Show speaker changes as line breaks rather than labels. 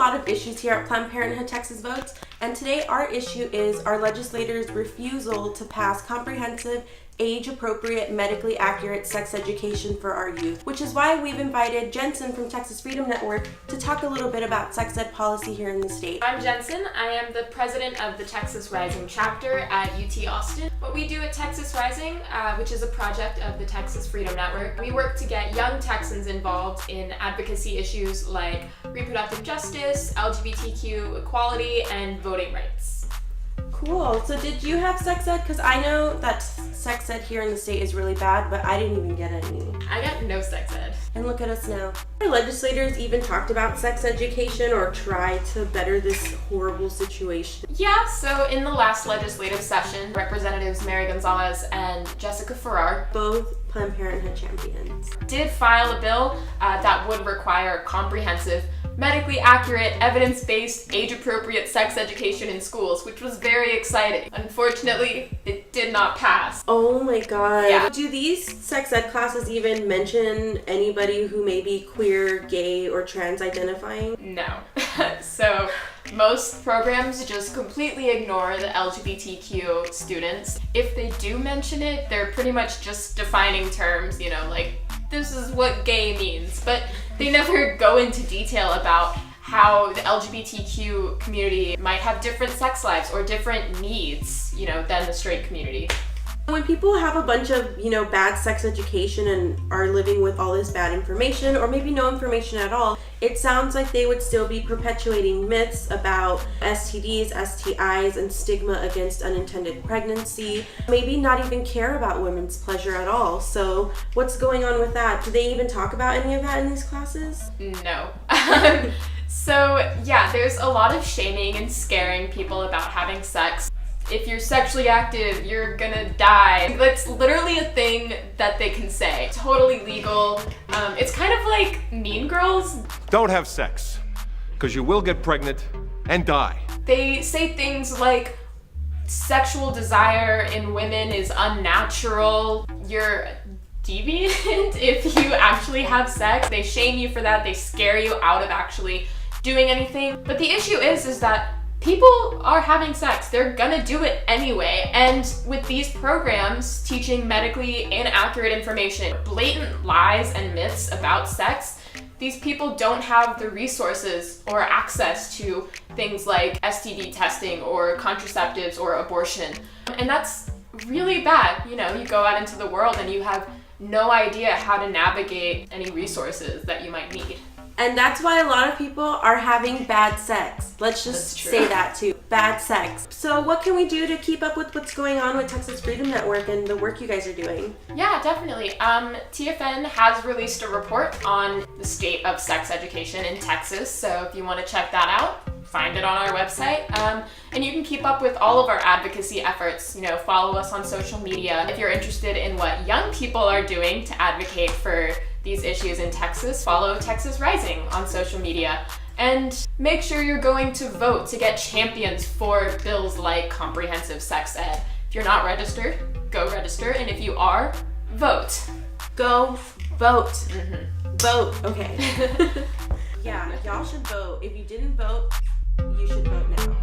lot of issues here at Planned Parenthood Texas Votes, and today our issue is our legislators' refusal to pass comprehensive, age-appropriate, medically accurate sex education for our youth, which is why we've invited Jensen from Texas Freedom Network to talk a little bit about sex ed policy here in the state.
I'm Jensen. I am the president of the Texas Rising chapter at UT Austin. What we do at Texas Rising, which is a project of the Texas Freedom Network, we work to get young Texans involved in advocacy issues like reproductive justice, LGBTQ equality, and voting rights.
Cool. So did you have sex ed? Because I know that sex ed here in the state is really bad, but I didn't even get any.
I got no sex ed.
And look at us now. Our legislators even talked about sex education or tried to better this horrible situation.
Yeah, so in the last legislative session, Representatives Mary Gonzalez and Jessica Farrar,
both Planned Parenthood champions,
did file a bill that would require comprehensive, medically accurate, evidence-based, age-appropriate sex education in schools, which was very exciting. Unfortunately, it did not pass.
Oh my god.
Yeah.
Do these sex ed classes even mention anybody who may be queer, gay, or trans identifying?
No. So most programs just completely ignore the LGBTQ students. If they do mention it, they're pretty much just defining terms, you know, like this is what gay means, but they never go into detail about how the LGBTQ community might have different sex lives or different needs, you know, than the straight community.
When people have a bunch of, bad sex education and are living with all this bad information, or maybe no information at all, it sounds like they would still be perpetuating myths about STDs, STIs, and stigma against unintended pregnancy. Maybe not even care about women's pleasure at all. So what's going on with that? Do they even talk about any of that in these classes?
No. So yeah, there's a lot of shaming and scaring people about having sex. If you're sexually active, you're gonna die. That's literally a thing that they can say. Totally legal. It's kind of like Mean Girls.
Don't have sex, because you will get pregnant and die.
They say things like sexual desire in women is unnatural. You're deviant if you actually have sex. They shame you for that. They scare you out of actually doing anything. But the issue is that people are having sex. They're gonna do it anyway. And with these programs teaching medically inaccurate information, blatant lies and myths about sex, these people don't have the resources or access to things like STD testing or contraceptives or abortion. And that's really bad. You know, you go out into the world and you have no idea how to navigate any resources that you might need.
And that's why a lot of people are having bad sex. Let's just say that too. Bad sex. So what can we do to keep up with what's going on with Texas Freedom Network and the work you guys are doing?
Yeah, definitely. TFN has released a report on the state of sex education in Texas. So if you want to check that out, find it on our website. And you can keep up with all of our advocacy efforts. You know, follow us on social media. If you're interested in what young people are doing to advocate for these issues in Texas, follow Texas Rising on social media. And make sure you're going to vote to get champions for bills like comprehensive sex ed. If you're not registered, go register. And if you are, vote.
Go vote.
Mm-hmm.
Vote. Okay. Yeah, y'all should vote. If you didn't vote, you should vote now.